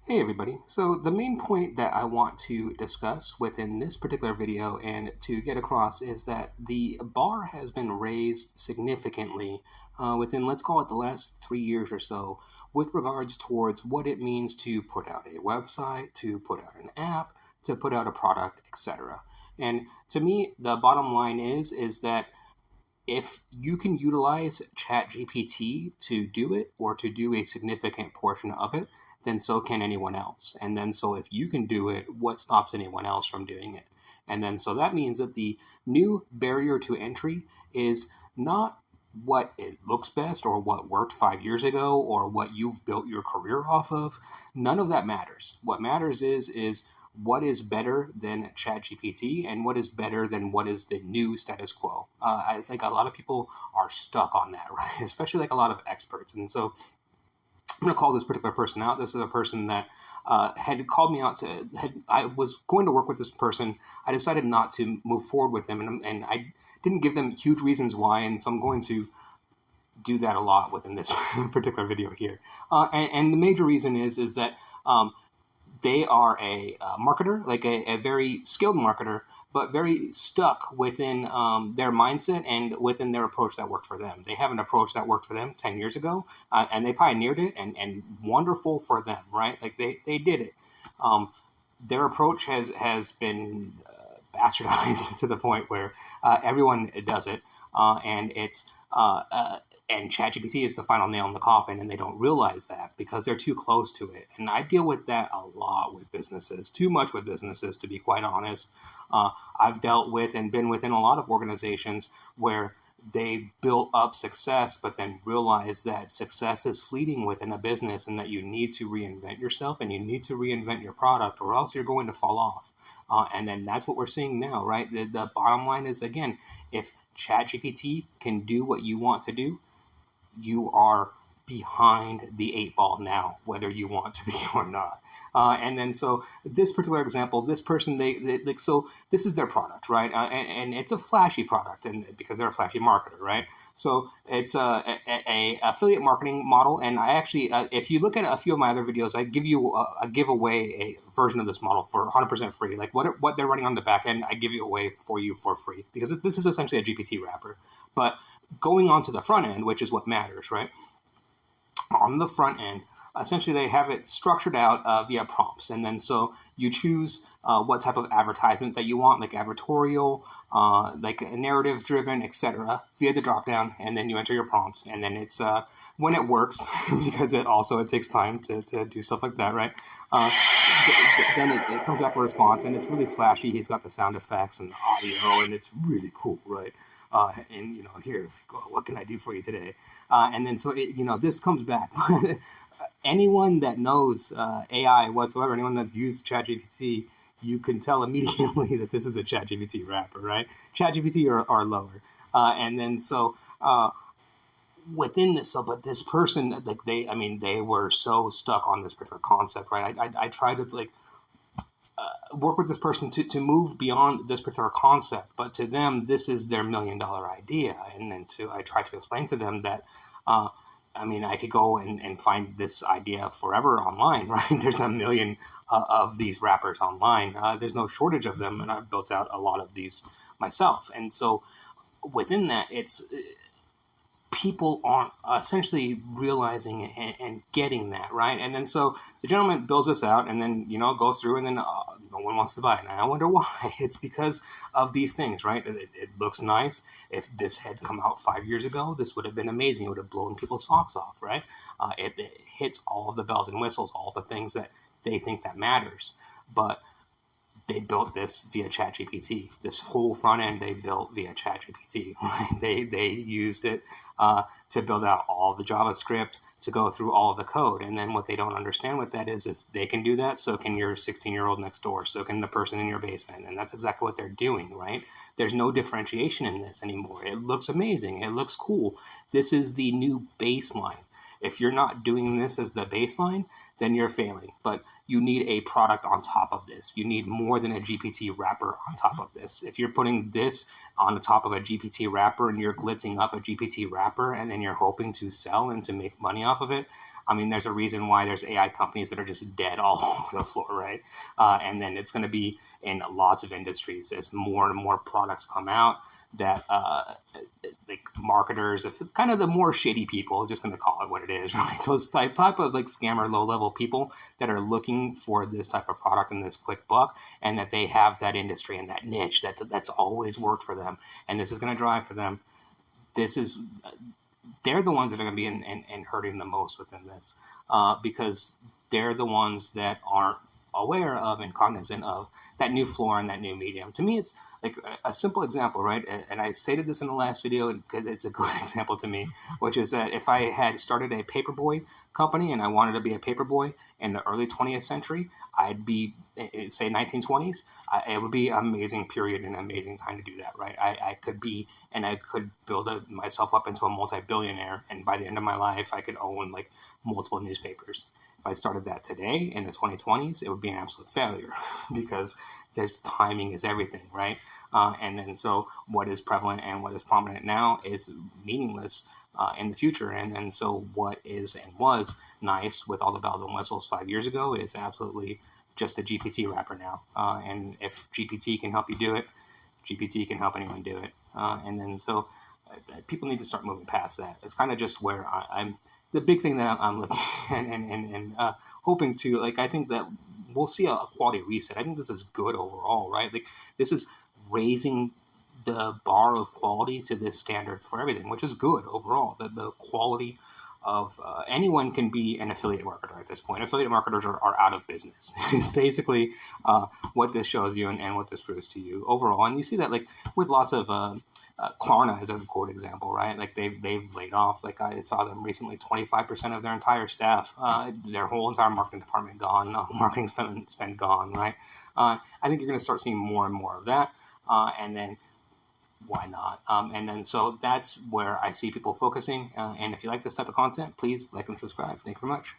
Hey everybody. So the main point that I want to discuss within this particular video and to get across is that the bar has been raised significantly within, let's call it the last 3 years or so, with regards towards what it means to put out a website, to put out an app, to put out a product, etc. And to me, the bottom line is that if you can utilize ChatGPT to do it or to do a significant portion of it, then so can anyone else. And then so if you can do it, what stops anyone else from doing it? And then so that means that the new barrier to entry is not what it looks best or what worked 5 years ago or what you've built your career off of. None of that matters. What matters is what is better than ChatGPT and what is better than what is the new status quo. I think a lot of people are stuck on that, right? Especially like a lot of experts. And so I'm going to call this particular person out. This is a person that had called me out I was going to work with this person. I decided not to move forward with them, and I didn't give them huge reasons why. And so I'm going to do that a lot within this particular video here. And the major reason is that they are a marketer, like a very skilled marketer, but very stuck within their mindset and within their approach that worked for them. They have an approach that worked for them 10 years ago, and they pioneered it, and wonderful for them, right? Like they did it. Their approach has been bastardized to the point where everyone does it, and it's and ChatGPT is the final nail in the coffin, and they don't realize that because they're too close to it. And I deal with that a lot with businesses, too much with businesses, to be quite honest. I've dealt with and been within a lot of organizations where they built up success, but then realize that success is fleeting within a business and that you need to reinvent yourself and you need to reinvent your product or else you're going to fall off. And then that's what we're seeing now, right? The bottom line is, again, if ChatGPT can do what you want to do, you are behind the eight ball now, whether you want to be or not. And then so this particular example, this person, so this is their product, right? And it's a flashy product, and because they're a flashy marketer, right? So it's a affiliate marketing model. And I actually, if you look at a few of my other videos, I give away a version of this model for 100% free. Like what they're running on the back end, I give you away for you for free because this is essentially a GPT wrapper. But going on to the front end, which is what matters, right? On the front end, essentially they have it structured out via prompts. And then so you choose what type of advertisement that you want, like advertorial, like narrative driven, etc., via the dropdown. And then you enter your prompts. And then it's when it works, because it takes time to do stuff like that, right? Then it comes back with a response, and it's really flashy. He's got the sound effects and the audio, and it's really cool, right? And here, what can I do for you today? And then so this comes back. Anyone that knows AI whatsoever, anyone that's used ChatGPT, you can tell immediately that this is a ChatGPT wrapper, right? ChatGPT are lower, and then so within this. So, but this person, like they were so stuck on this particular concept, right? I tried to work with this person to move beyond this particular concept, but to them, this is their $1 million idea. And then I try to explain to them that, I could go and find this idea forever online, right? There's a million of these wrappers online. There's no shortage of them, and I've built out a lot of these myself. And so within that, it's people aren't essentially realizing and getting that, right? And then so the gentleman builds this out and then, goes through and then no one wants to buy it. And I wonder why. It's because of these things, right? It looks nice. If this had come out 5 years ago, this would have been amazing. It would have blown people's socks off, right? It hits all of the bells and whistles, all the things that they think that matters. But they built this via ChatGPT. This whole front end they built via ChatGPT. Right? They used it to build out all the JavaScript, to go through all of the code. And then what they don't understand with that is if they can do that, so can your 16-year-old next door, so can the person in your basement. And that's exactly what they're doing, right? There's no differentiation in this anymore. It looks amazing. It looks cool. This is the new baseline. If you're not doing this as the baseline, then you're failing. But you need a product on top of this. You need more than a GPT wrapper on top of this. If you're putting this on the top of a GPT wrapper and you're glitzing up a GPT wrapper and then you're hoping to sell and to make money off of it, I mean, there's a reason why there's AI companies that are just dead all over the floor, right? And then it's going to be in lots of industries as more and more products come out that like marketers, if kind of the more shady people, just going to call it what it is, right? Those type of like scammer, low level people that are looking for this type of product and this quick buck, and that they have that industry and that niche that's always worked for them, and this is going to drive for them. This is they're the ones that are going to be in hurting the most within this, because they're the ones that aren't aware of and cognizant of that new floor and that new medium. To me, it's like a simple example, right? And I stated this in the last video because it's a good example to me, which is that if I had started a paperboy company and I wanted to be a paperboy in the early 20th century, I'd be, say, 1920s. It would be an amazing period and an amazing time to do that, right? I could be, and I could build myself up into a multi-billionaire, and by the end of my life, I could own like multiple newspapers. If I started that today in the 2020s, it would be an absolute failure because there's timing is everything, right? And then so what is prevalent and what is prominent now is meaningless in the future. And then so what is and was nice with all the bells and whistles 5 years ago is absolutely just a GPT wrapper now. And if GPT can help you do it, GPT can help anyone do it. And then so people need to start moving past that. It's kind of just where I'm the big thing that I'm looking and hoping to, like, I think that we'll see a quality reset. I think this is good overall, right? Like, this is raising the bar of quality to this standard for everything, which is good overall. The quality of anyone can be an affiliate marketer at this point. Affiliate marketers are out of business. It's basically what this shows you and what this proves to you overall. And you see that like with lots of Klarna is a good example, right? Like they've laid off, like I saw them recently, 25% of their entire staff, their whole entire marketing department gone, marketing spend gone, right? I think you're going to start seeing more and more of that. And then why not? And then so that's where I see people focusing. And if you like this type of content, please like and subscribe. Thank you very much.